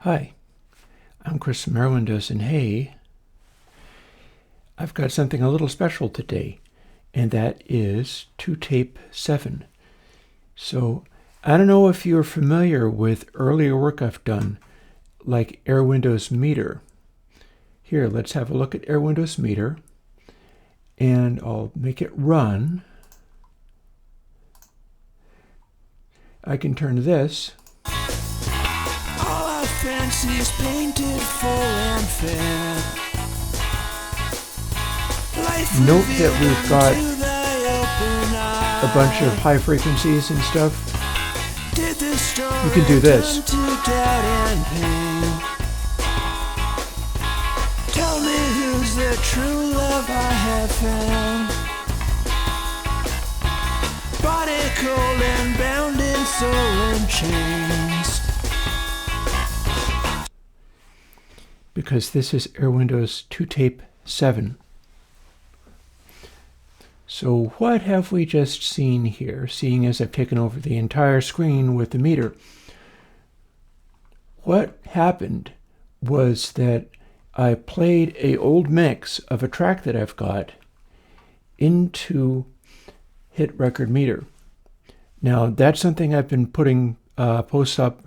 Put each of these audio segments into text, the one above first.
Hi, I'm Chris from Airwindows, and hey, I've got something a little special today, and that is ToTape7. So, I don't know if you're familiar with earlier work I've done, like Airwindows Meter. Here, let's have a look at Airwindows Meter, and I'll make it run. I can turn this. Fancies painted full and fair. Note that we've got a bunch of high frequencies and stuff. You can do this. Tell me who's the true love I have found. Body cold and bound in soul and chains. Because this is Airwindows ToTape7. So what have we just seen here, seeing as I've taken over the entire screen with the meter? What happened was that I played an old mix of a track that I've got into Hit Record Meter. Now that's something I've been putting posts up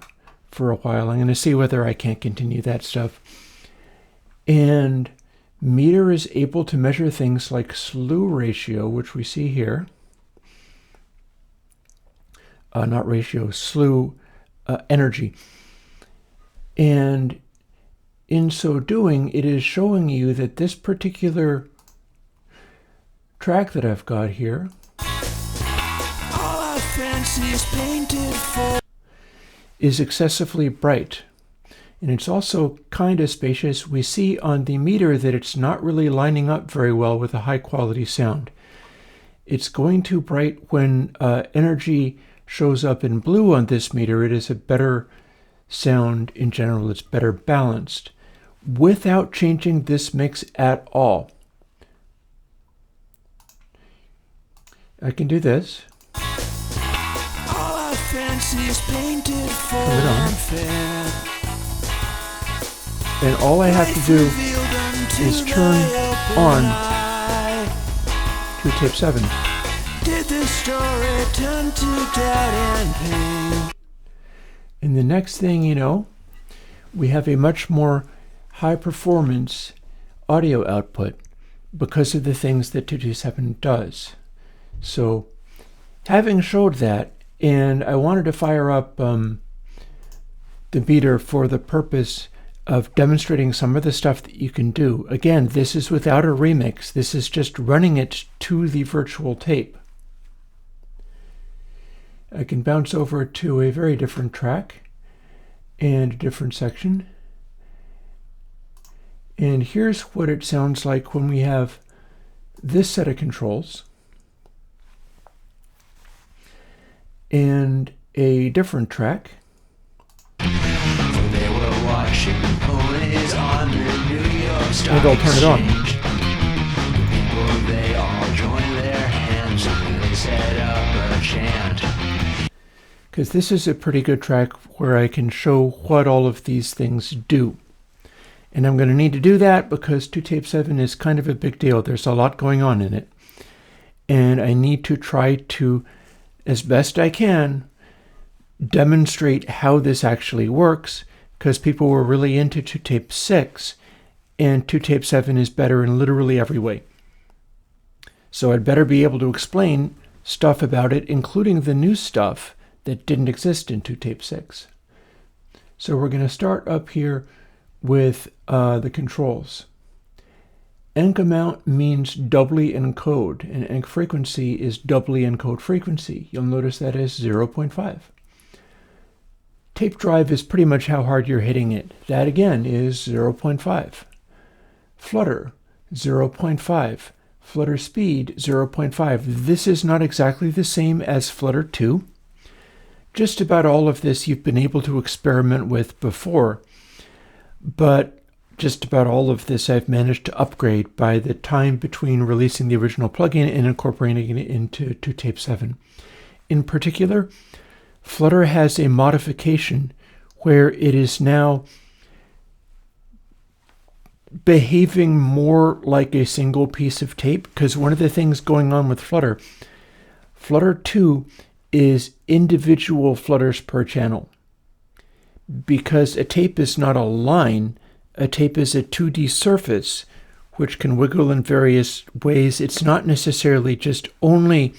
for a while. I'm going to see whether I can't continue that stuff. And Meter is able to measure things like slew ratio, which we see here. Not ratio, slew energy. And in so doing, it is showing you that this particular track that I've got here is excessively bright. And it's also kind of spacious. We see on the meter that it's not really lining up very well with a high quality sound. It's going too bright when energy shows up in blue on this meter. It is a better sound in general. It's better balanced without changing this mix at all. I can do this. All our fancies painted full and fair. And all I have to do is turn on ToTape7. Did the story turn to doubt and pain? And the next thing you know, we have a much more high performance audio output because of the things that ToTape7 does. So having showed that, and I wanted to fire up the meter for the purpose of demonstrating some of the stuff that you can do. Again, this is without a remix. This is just running it to the virtual tape. I can bounce over to a very different track and a different section. And here's what it sounds like when we have this set of controls and a different track. Maybe I'll turn it on. They all join their hands and they set up a chant. Because this is a pretty good track where I can show what all of these things do. And I'm going to need to do that because ToTape7 is kind of a big deal. There's a lot going on in it. And I need to try to, as best I can, demonstrate how this actually works, because people were really into ToTape6, and ToTape7 is better in literally every way. So I'd better be able to explain stuff about it, including the new stuff that didn't exist in ToTape6. So we're going to start up here with the controls. Enc amount means doubly encode, and enc frequency is doubly encode frequency. You'll notice that is 0.5. Tape drive is pretty much how hard you're hitting it. That again is 0.5. Flutter, 0.5. Flutter speed, 0.5. This is not exactly the same as Flutter 2. Just about all of this you've been able to experiment with before, but just about all of this I've managed to upgrade by the time between releasing the original plugin and incorporating it into ToTape7. In particular, Flutter has a modification where it is now behaving more like a single piece of tape, because one of the things going on with Flutter 2 is individual flutters per channel. Because a tape is not a line, a tape is a 2D surface which can wiggle in various ways. It's not necessarily just only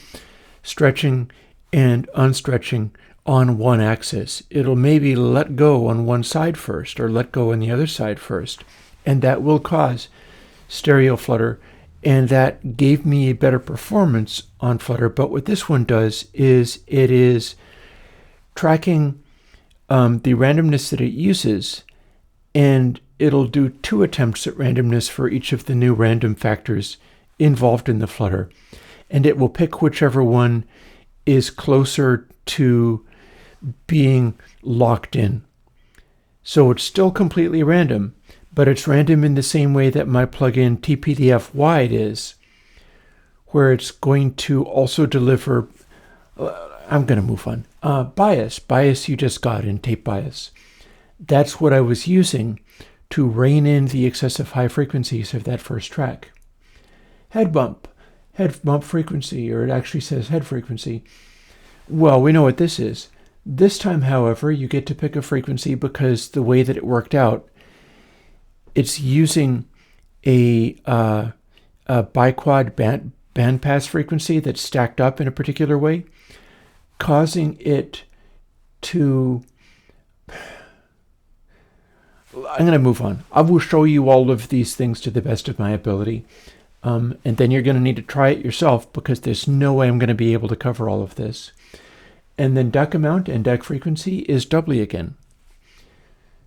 stretching and unstretching on one axis. It'll maybe let go on one side first or let go on the other side first. And that will cause stereo flutter, and that gave me a better performance on Flutter. But what this one does is it is tracking the randomness that it uses, and it'll do 2 attempts at randomness for each of the new random factors involved in the flutter. And it will pick whichever one is closer to being locked in. So it's still completely random, but it's random in the same way that my plugin TPDF Wide is, where it's going to also deliver, I'm going to move on, bias you just got in tape bias. That's what I was using to rein in the excessive high frequencies of that first track. Head bump frequency, or it actually says head frequency. Well, we know what this is. This time, however, you get to pick a frequency because the way that it worked out, it's using a biquad bandpass frequency that's stacked up in a particular way, causing it to... I'm going to move on. I will show you all of these things to the best of my ability. And then you're going to need to try it yourself, because there's no way I'm going to be able to cover all of this. And then deck amount and deck frequency is doubly again.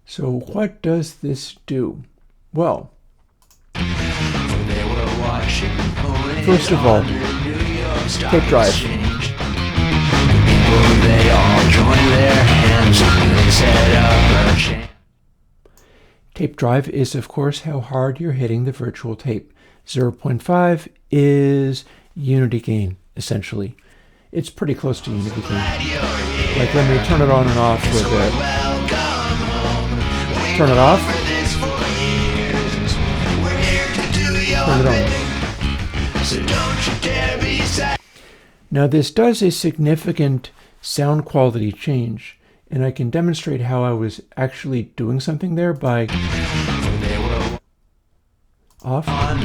So what does this do? Well, first of all, tape drive. Tape drive is, of course, how hard you're hitting the virtual tape. 0.5 is unity gain, essentially. It's pretty close to unity gain. Like, let me turn it on and off for a bit. Turn it off. Turn it on. Now, this does a significant sound quality change, and I can demonstrate how I was actually doing something there by off, on.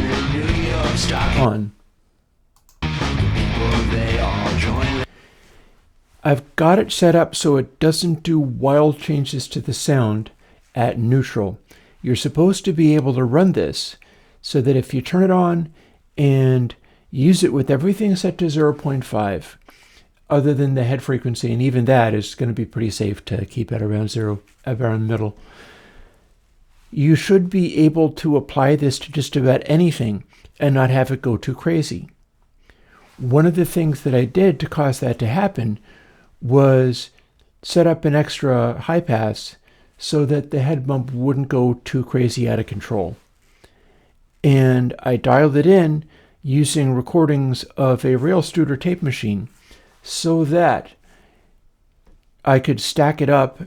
I've got it set up so it doesn't do wild changes to the sound at neutral. You're supposed to be able to run this so that if you turn it on and use it with everything set to 0.5, other than the head frequency, and even that is going to be pretty safe to keep at around 0, around middle, you should be able to apply this to just about anything and not have it go too crazy. One of the things that I did to cause that to happen was set up an extra high pass so that the head bump wouldn't go too crazy out of control. And I dialed it in using recordings of a real Studer tape machine so that I could stack it up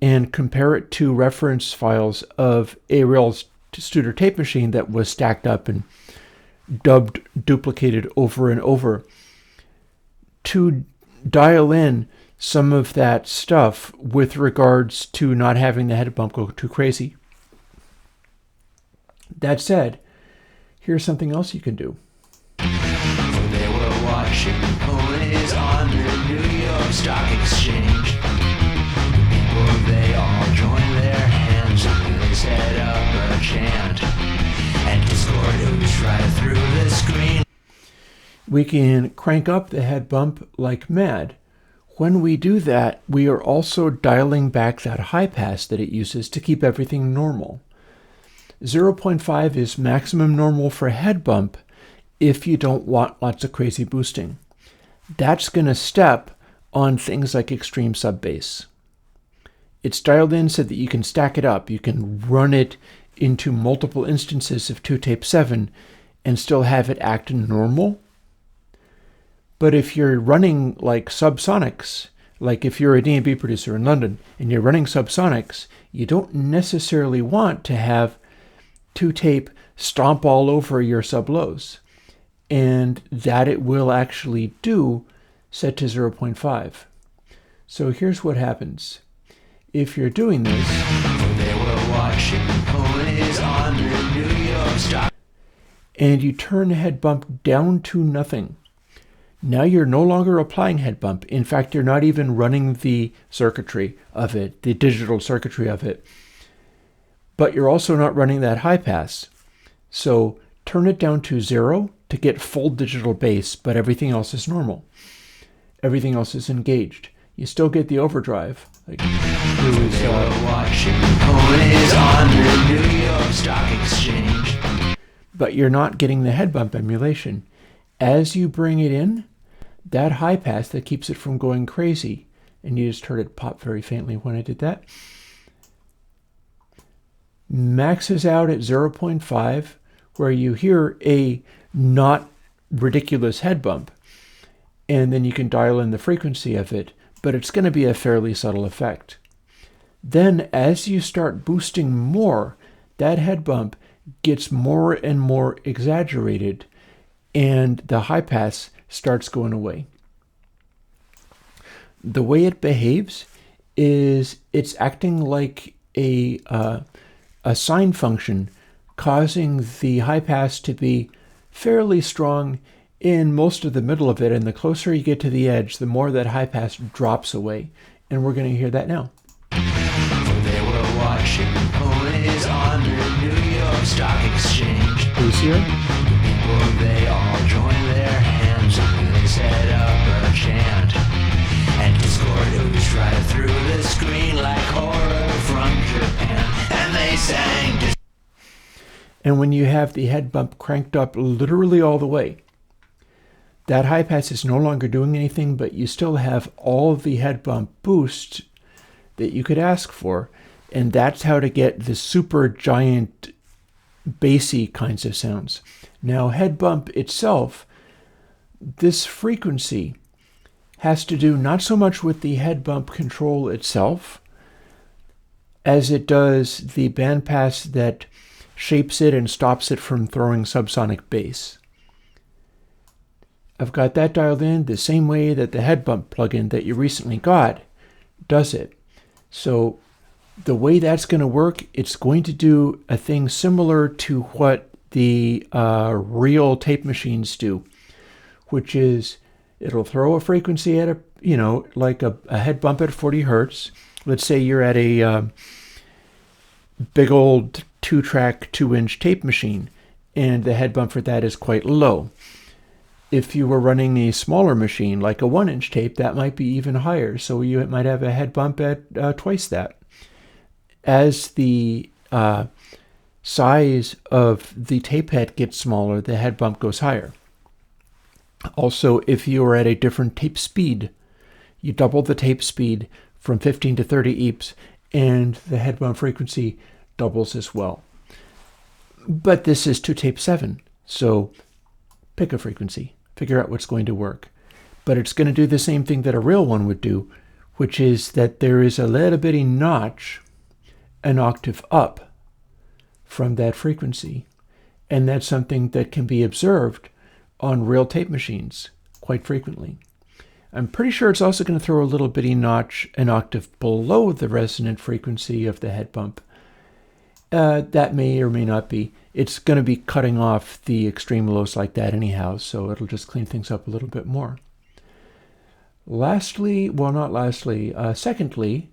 and compare it to reference files of a real Studer tape machine that was stacked up and duplicated over and over to dial in some of that stuff with regards to not having the head bump go too crazy. That said, here's something else you can do. They were watching ponies on the New York Stock Exchange. They all joined their hands and they set up a chant. And Discord oozed right through the screen. We can crank up the head bump like mad. When we do that, we are also dialing back that high pass that it uses to keep everything normal. 0.5 is maximum normal for head bump if you don't want lots of crazy boosting. That's going to step on things like extreme sub bass. It's dialed in so that you can stack it up. You can run it into multiple instances of ToTape7 and still have it act normal. But if you're running like subsonics, like if you're a D&B producer in London and you're running subsonics, you don't necessarily want to have ToTape stomp all over your sub-lows, and that it will actually do set to 0.5. So here's what happens. If you're doing this, They were watching ponies on the New York Stock. and you turn the head bump down to nothing, now you're no longer applying head bump. In fact, you're not even running the circuitry of it, the digital circuitry of it. But you're also not running that high pass. So turn it down to 0 to get full digital bass, but everything else is normal. Everything else is engaged. You still get the overdrive. Like, They were watching ponies on the New York Stock Exchange. but you're not getting the head bump emulation. As you bring it in, that high pass that keeps it from going crazy, and you just heard it pop very faintly when I did that, maxes out at 0.5, where you hear a not ridiculous head bump, and then you can dial in the frequency of it, but it's going to be a fairly subtle effect. Then as you start boosting more, that head bump gets more and more exaggerated, and the high pass starts going away. The way it behaves is it's acting like a sine function, causing the high pass to be fairly strong in most of the middle of it, and the closer you get to the edge, the more that high pass drops away. And we're going to hear that now. They were watching ponies on the New York Stock Exchange. Who's here? People, they all joined their hands and they set up a chant. And Discord oozed right through the screen like horror from Japan. And they sang. And when you have the head bump cranked up literally all the way, that high pass is no longer doing anything, but you still have all the head bump boost that you could ask for. And that's how to get the super giant bassy kinds of sounds. Now, head bump itself, this frequency has to do not so much with the head bump control itself as it does the bandpass that shapes it and stops it from throwing subsonic bass. I've got that dialed in the same way that the head bump plugin that you recently got does it. So the way that's going to work, it's going to do a thing similar to what the real tape machines do, which is it'll throw a frequency at like a head bump at 40 hertz. Let's say you're at a big old 2-track 2-inch tape machine, and the head bump for that is quite low. If you were running a smaller machine, like a 1-inch tape, that might be even higher. So you might have a head bump at twice that. As the size of the tape head gets smaller, the head bump goes higher. Also, if you are at a different tape speed, you double the tape speed from 15 to 30 EPs, and the head bump frequency doubles as well. But this is ToTape7, so pick a frequency. Figure out what's going to work. But it's going to do the same thing that a real one would do, which is that there is a little bitty notch an octave up from that frequency. And that's something that can be observed on real tape machines quite frequently. I'm pretty sure it's also going to throw a little bitty notch an octave below the resonant frequency of the head bump. That may or may not be. It's going to be cutting off the extreme lows like that anyhow, so it'll just clean things up a little bit more. Secondly,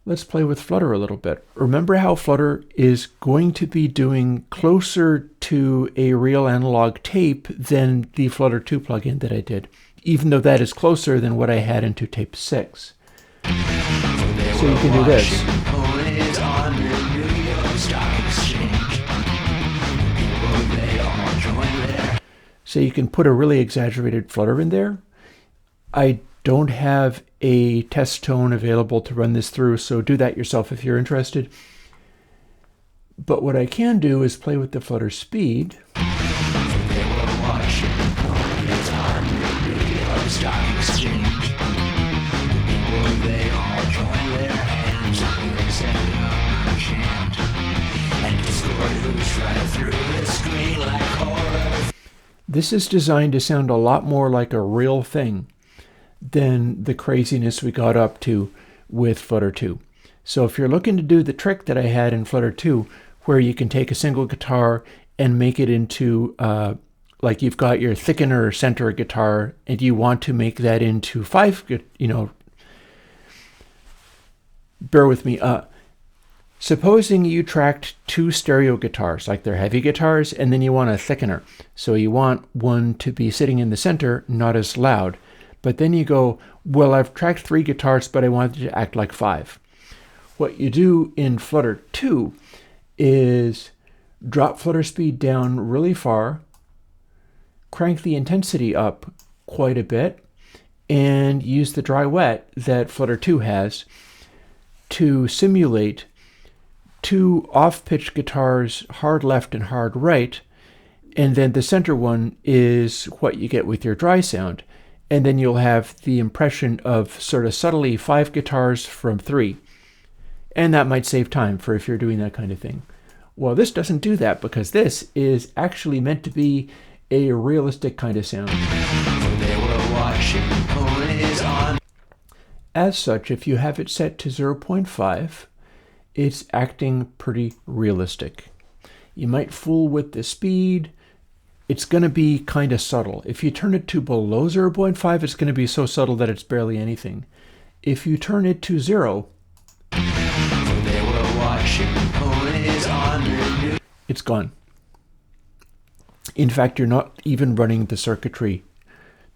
let's play with Flutter a little bit. Remember how Flutter is going to be doing closer to a real analog tape than the Flutter 2 plugin that I did, even though that is closer than what I had in ToTape6. So you can do this. So you can put a really exaggerated flutter in there. I don't have a test tone available to run this through, so do that yourself if you're interested. But what I can do is play with the flutter speed. right through the screen like horror. This is designed to sound a lot more like a real thing than the craziness we got up to with Flutter 2. So if you're looking to do the trick that I had in Flutter 2, where you can take a single guitar and make it into, like you've got your thickener center guitar, and you want to make that into 5, bear with me. Supposing you tracked 2 stereo guitars, like they're heavy guitars, and then you want a thickener. So you want one to be sitting in the center, not as loud. But then you go, well, I've tracked 3 guitars, but I want it to act like 5. What you do in Flutter 2 is drop flutter speed down really far, crank the intensity up quite a bit, and use the dry wet that Flutter 2 has to simulate 2 off-pitch guitars, hard left and hard right, and then the center one is what you get with your dry sound. And then you'll have the impression of sort of subtly 5 guitars from 3. And that might save time for if you're doing that kind of thing. Well, this doesn't do that because this is actually meant to be a realistic kind of sound. They were watching ponies on. As such, if you have it set to 0.5, it's acting pretty realistic. You might fool with the speed. It's going to be kind of subtle. If you turn it to below 0.5, it's going to be so subtle that it's barely anything. If you turn it to 0, They were watching ponies on the news. it's gone. In fact, you're not even running the circuitry,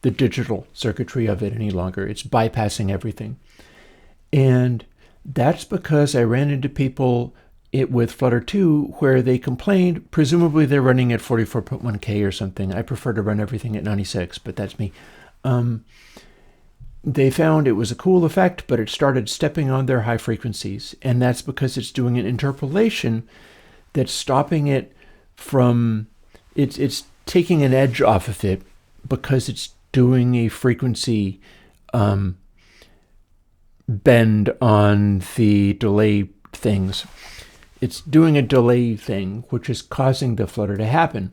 the digital circuitry of it any longer. It's bypassing everything. And that's because I ran into people with Flutter 2 where they complained, presumably they're running at 44.1K or something. I prefer to run everything at 96, but that's me. They found it was a cool effect, but it started stepping on their high frequencies. And that's because it's doing an interpolation that's stopping it from, it's taking an edge off of it because it's doing a frequency bend on the delay things. It's doing a delay thing, which is causing the flutter to happen.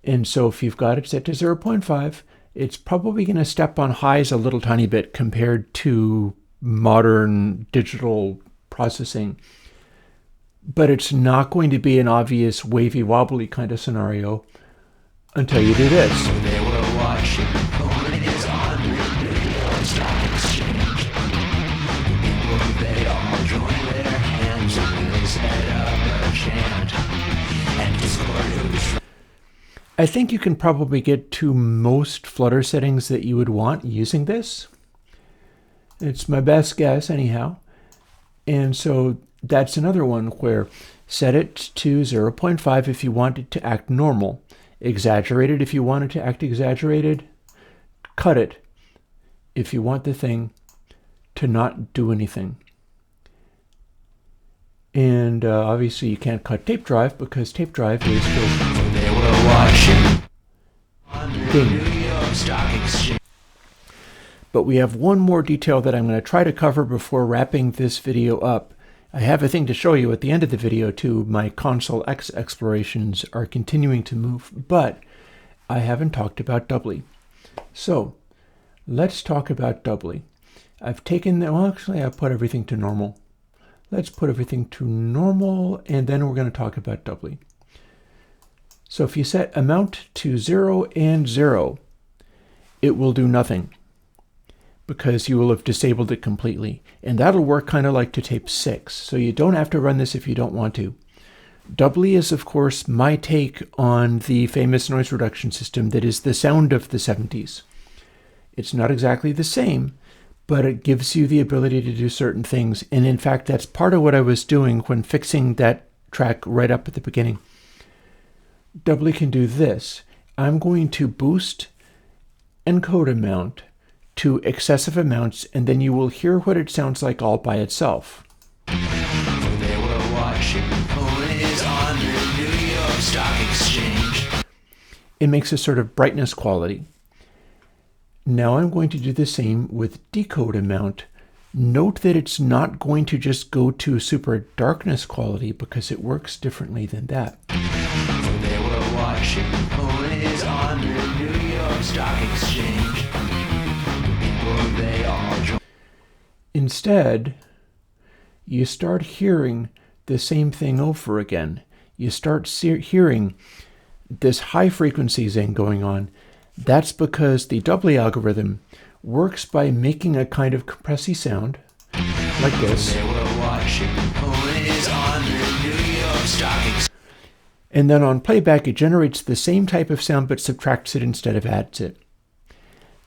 And so if you've got it set to 0.5, it's probably going to step on highs a little tiny bit compared to modern digital processing. But it's not going to be an obvious wavy wobbly kind of scenario until you do this. They were watching ponies on the stock exchange. People, they all joined their hands and they set up a chant. And Discord was. I think you can probably get to most Flutter settings that you would want using this. It's my best guess anyhow. And so that's another one where set it to 0.5 if you want it to act normal. Exaggerated if you want it to act exaggerated. Cut it if you want the thing to not do anything. And obviously you can't cut tape drive because tape drive is just They were watching on the ding. New York Stock Exchange. But we have one more detail that I'm going to try to cover before wrapping this video up. I have a thing to show you at the end of the video too. My Console X explorations are continuing to move, but I haven't talked about Dubly. So let's talk about Dubly. I've taken them, well actually I've put everything to normal. Let's put everything to normal and then we're going to talk about Dubly. So if you set amount to 0 and 0, it will do nothing, because you will have disabled it completely. And that'll work kind of like ToTape7. So you don't have to run this if you don't want to. Dubly is, of course, my take on the famous noise reduction system that is the sound of the 70s. It's not exactly the same, but it gives you the ability to do certain things. And in fact, that's part of what I was doing when fixing that track right up at the beginning. Dubly can do this. I'm going to boost encode amount to excessive amounts, and then you will hear what it sounds like all by itself. They were watching ponies on the New York Stock Exchange. It makes a sort of brightness quality. Now I'm going to do the same with decode amount. Note that it's not going to just go to super darkness quality because it works differently than that. were watching ponies on the New York Stock Exchange. People, they all joined. Instead, you start hearing the same thing over again. You start hearing this high frequency zing going on. That's because the Dubly algorithm works by making a kind of compressy sound like this. They were watching ponies on the New York Stock Exchange. And then on playback, it generates the same type of sound but subtracts it instead of adds it.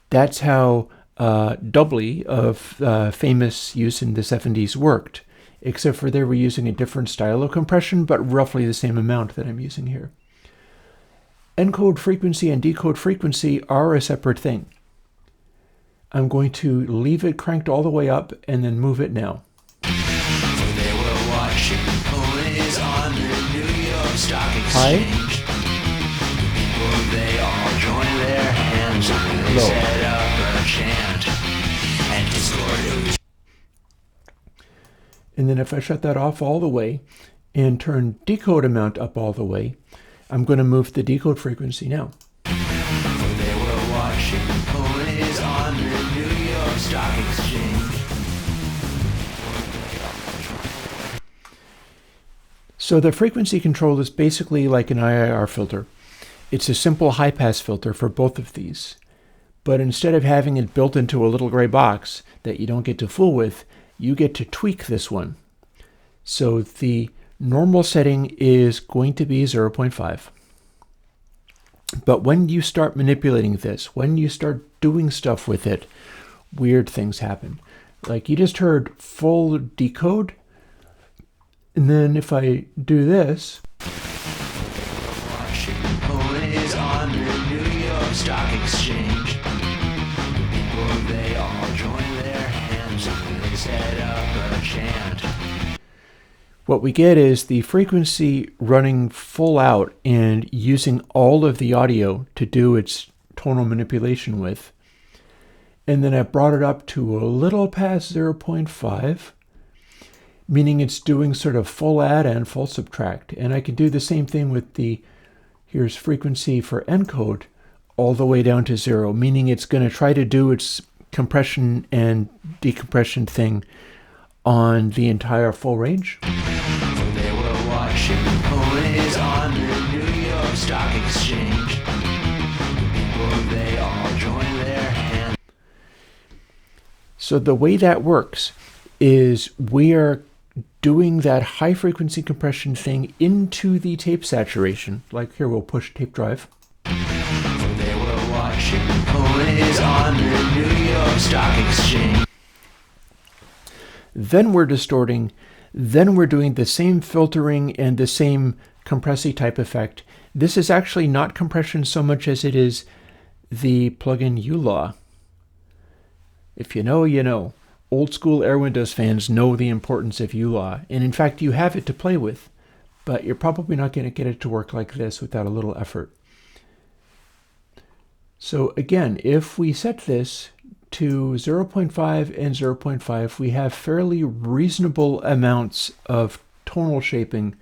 That's how Dubly, of famous use in the 70s, worked, except for they were using a different style of compression, but roughly the same amount that I'm using here. Encode frequency and decode frequency are a separate thing. I'm going to leave it cranked all the way up and then move it now. They were watching ponies on the New York Stock Exchange. People, they all joined their hands and they Low. set up a chant and discord. And then if I shut that off all the way and turn decode amount up all the way, I'm going to move the decode frequency now. They were watching ponies on the New York Stock Exchange. So the frequency control is basically like an IIR filter. It's a simple high-pass filter for both of these. But instead of having it built into a little gray box that you don't get to fool with, you get to tweak this one. So the normal setting is going to be 0.5. But when you start manipulating this, when you start doing stuff with it, weird things happen. Like you just heard full decode, and then if I do this, Watching ponies on the New York Stock Exchange. People, they all joined their hands and they set up a chant. what we get is the frequency running full out and using all of the audio to do its tonal manipulation with. And then I brought it up to a little past 0.5, meaning it's doing sort of full add and full subtract. And I can do the same thing with the, here's frequency for encode, all the way down to 0, meaning it's going to try to do its compression and decompression thing on the entire full range. They were watching ponies on the New York Stock Exchange. People, they all joined their hands. So the way that works is we are doing that high frequency compression thing into the tape saturation. Like here, we'll push tape drive. They were watching ponies on the New York Stock Exchange. Then we're distorting. Then we're doing the same filtering and the same compressy type effect. This is actually not compression so much as it is the plugin U-Law. If you know, you know. Old school Airwindows fans know the importance of U-Law, and in fact you have it to play with, but you're probably not going to get it to work like this without a little effort. So again, if we set this to 0.5 and 0.5, we have fairly reasonable amounts of tonal shaping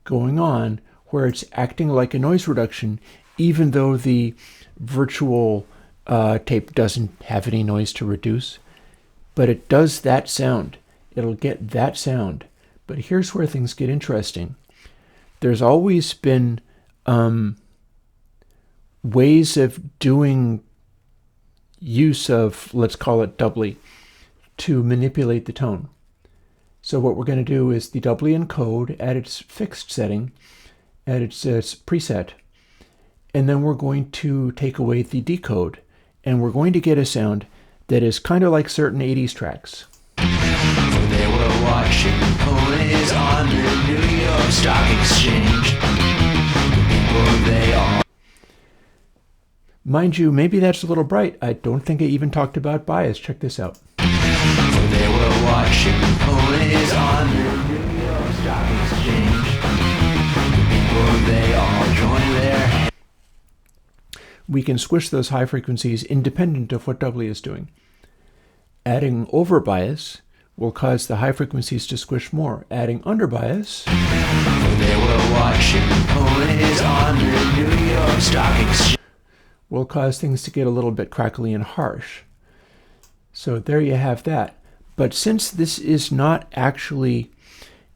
going on where it's acting like a noise reduction, even though the virtual tape doesn't have any noise to reduce. But it does that sound. It'll get that sound. But here's where things get interesting. There's always been ways of doing use of, let's call it Dubly, to manipulate the tone. So what we're going to do is the Dubly Encode at its fixed setting, at its preset, and then we're going to take away the decode, and we're going to get a sound that is kind of like certain 80s tracks. They were watching ponies on the New York Stock Exchange. People, they all. Mind you, maybe that's a little bright. I don't think I even talked about bias. Check this out. They were watching ponies on the New York Stock Exchange. People, they all joined their hands. We can squish those high frequencies independent of what Dubly is doing. Adding over bias will cause the high frequencies to squish more. Adding under bias They were watching ponies on the New York Stock Exchange. Will cause things to get a little bit crackly and harsh. So there you have that. But since this is not actually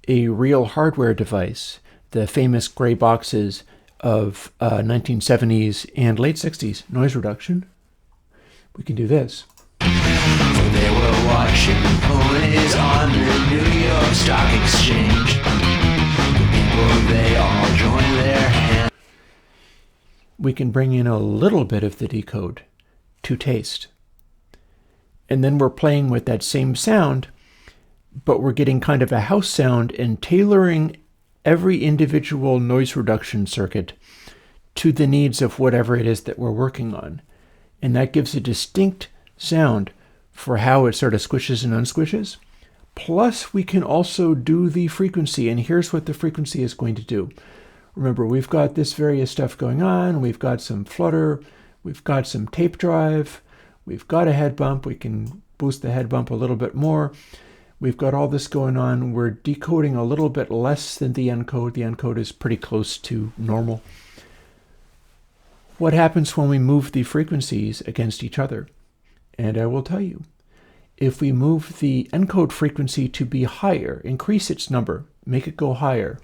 a real hardware device, the famous gray boxes of 1970s and late 60s noise reduction, we can do this. They were watching ponies on the New York Stock Exchange. The people, they all joined their hands. We can bring in a little bit of the decode to taste. And then we're playing with that same sound, but we're getting kind of a house sound and tailoring every individual noise reduction circuit to the needs of whatever it is that we're working on. And that gives a distinct sound for how it sort of squishes and unsquishes. Plus, we can also do the frequency, and here's what the frequency is going to do. Remember, we've got this various stuff going on. We've got some Flutter. We've got some tape drive. We've got a head bump. We can boost the head bump a little bit more. We've got all this going on. We're decoding a little bit less than the encode. The encode is pretty close to normal. What happens when we move the frequencies against each other? And I will tell you, if we move the encode frequency to be higher, increase its number, make it go higher,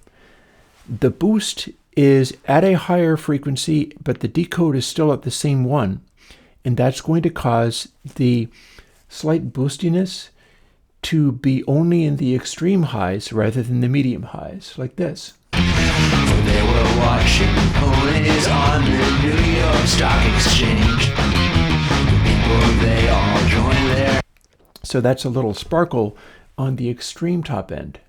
the boost is at a higher frequency, but the decode is still at the same one. And that's going to cause the slight boostiness to be only in the extreme highs rather than the medium highs, like this. They were watching ponies on the New York Stock Exchange. The people, they all joined their. So that's a little sparkle on the extreme top end.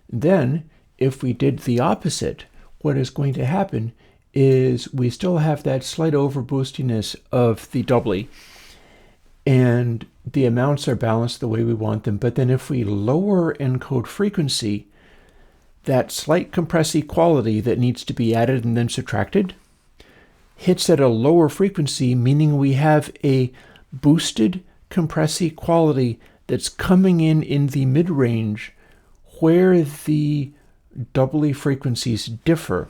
Then, if we did the opposite, what is going to happen is we still have that slight overboostiness of the doubly, and the amounts are balanced the way we want them. But then if we lower encode frequency, that slight compress equality that needs to be added and then subtracted hits at a lower frequency, meaning we have a boosted compress equality that's coming in the mid-range where the doubly frequencies differ.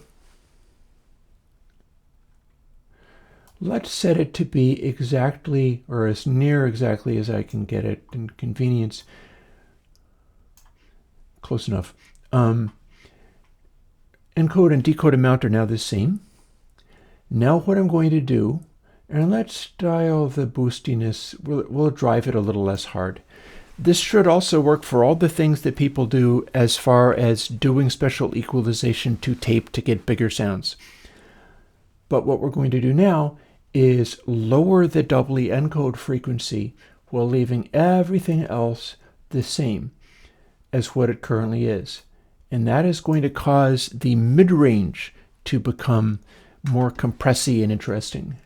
Let's set it to be exactly, or as near exactly as I can get it in convenience. Close enough. Encode and decode amount are now the same. Now what I'm going to do, and let's dial the boostiness, we'll drive it a little less hard. This should also work for all the things that people do as far as doing special equalization to tape to get bigger sounds. But what we're going to do now is lower the doubly encode frequency while leaving everything else the same as what it currently is. And that is going to cause the mid-range to become more compressy and interesting.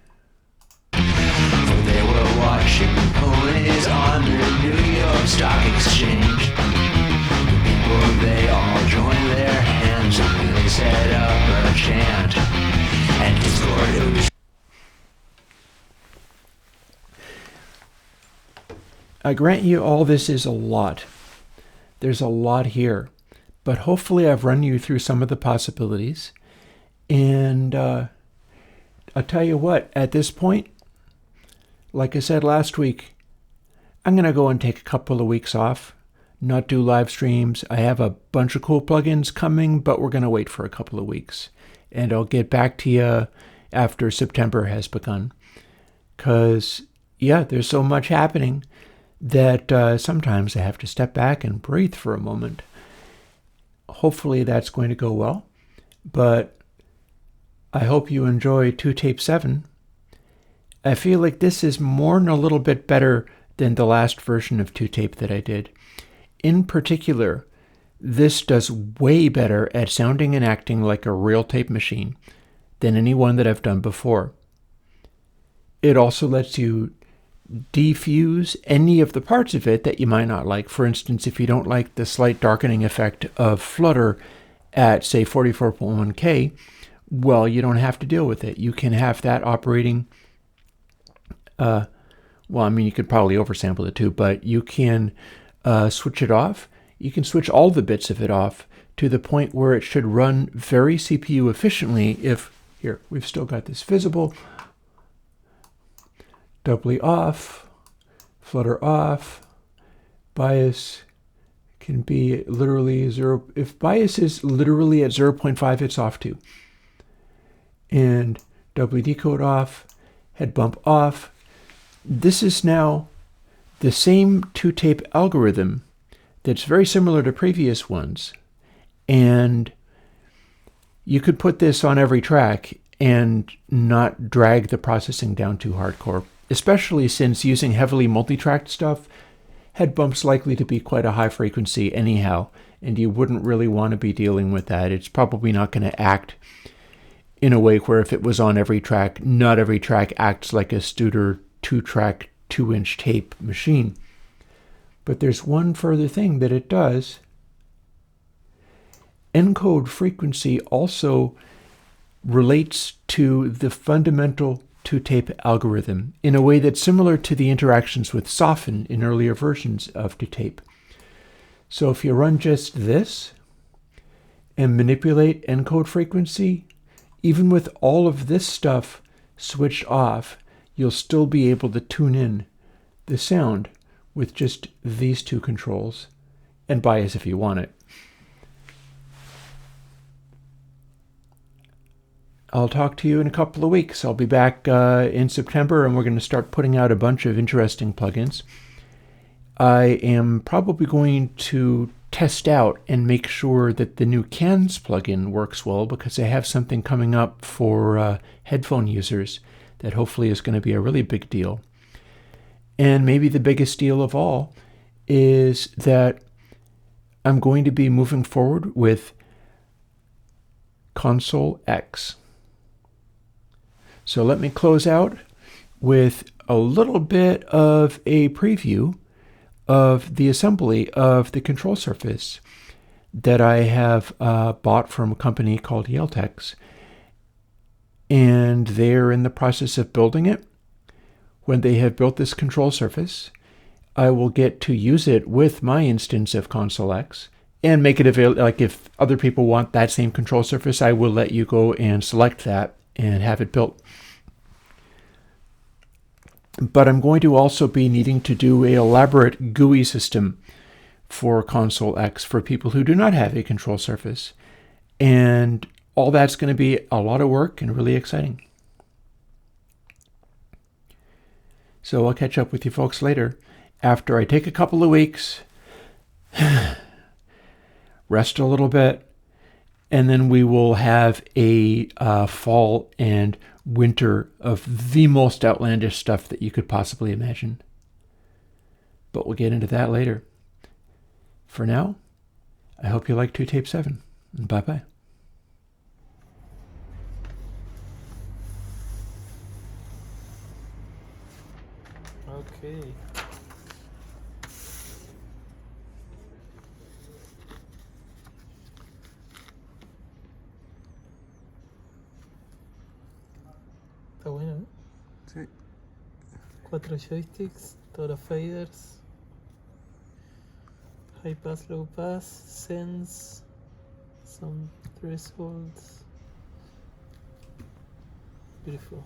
They were watching ponies on the New York Stock Exchange. The people, they all joined their hands and they set up a chant. And Discord. I grant you all this is a lot. There's a lot here. But hopefully I've run you through some of the possibilities. And I'll tell you what, at this point, like I said last week, I'm going to go and take a couple of weeks off, not do live streams. I have a bunch of cool plugins coming, but we're going to wait for a couple of weeks. And I'll get back to you after September has begun. Because, yeah, there's so much happening that sometimes I have to step back and breathe for a moment. Hopefully that's going to go well. But I hope you enjoy ToTape7. I feel like this is more and a little bit better than the last version of ToTape that I did. In particular, this does way better at sounding and acting like a real tape machine than any one that I've done before. It also lets you defuse any of the parts of it that you might not like. For instance, if you don't like the slight darkening effect of Flutter at, say, 44.1K, well, you don't have to deal with it. You can have that operating, well, I mean, you could probably oversample it too, but you can switch it off. You can switch all the bits of it off to the point where it should run very CPU efficiently if, here, we've still got this visible, doubly off, Flutter off, bias can be literally 0. If bias is literally at 0.5, it's off too. And Dubly Decode off, head bump off. This is now the same ToTape algorithm that's very similar to previous ones. And you could put this on every track and not drag the processing down too hardcore, especially since using heavily multi-tracked stuff, head bump's likely to be quite a high frequency anyhow, and you wouldn't really want to be dealing with that. It's probably not going to act in a way where if it was on every track, not every track acts like a Studer 2-track 2-inch tape machine. But there's one further thing that it does. Encode frequency also relates to the fundamental ToTape algorithm in a way that's similar to the interactions with soften in earlier versions of ToTape. So if you run just this and manipulate encode frequency, even with all of this stuff switched off, you'll still be able to tune in the sound with just these two controls, and bias if you want it. I'll talk to you in a couple of weeks. I'll be back in September, and we're going to start putting out a bunch of interesting plugins. I am probably going to test out and make sure that the new Cans plugin works well, because I have something coming up for headphone users that hopefully is going to be a really big deal. And maybe the biggest deal of all is that I'm going to be moving forward with Console X. So let me close out with a little bit of a preview of the assembly of the control surface that I have bought from a company called Yaletex. And they're in the process of building it. When they have built this control surface, I will get to use it with my instance of Console X and make it available. Like if other people want that same control surface, I will let you go and select that and have it built. But I'm going to also be needing to do an elaborate GUI system for Console X for people who do not have a control surface. And all that's going to be a lot of work and really exciting. So I'll catch up with you folks later after I take a couple of weeks, rest a little bit, and then we will have a fall and winter of the most outlandish stuff that you could possibly imagine. But we'll get into that later. For now, I hope you like ToTape7, and bye-bye. Okay. Está bueno, ¿eh? Sí. 4 joysticks, todos los faders, high pass, low pass, sense, some thresholds. Beautiful.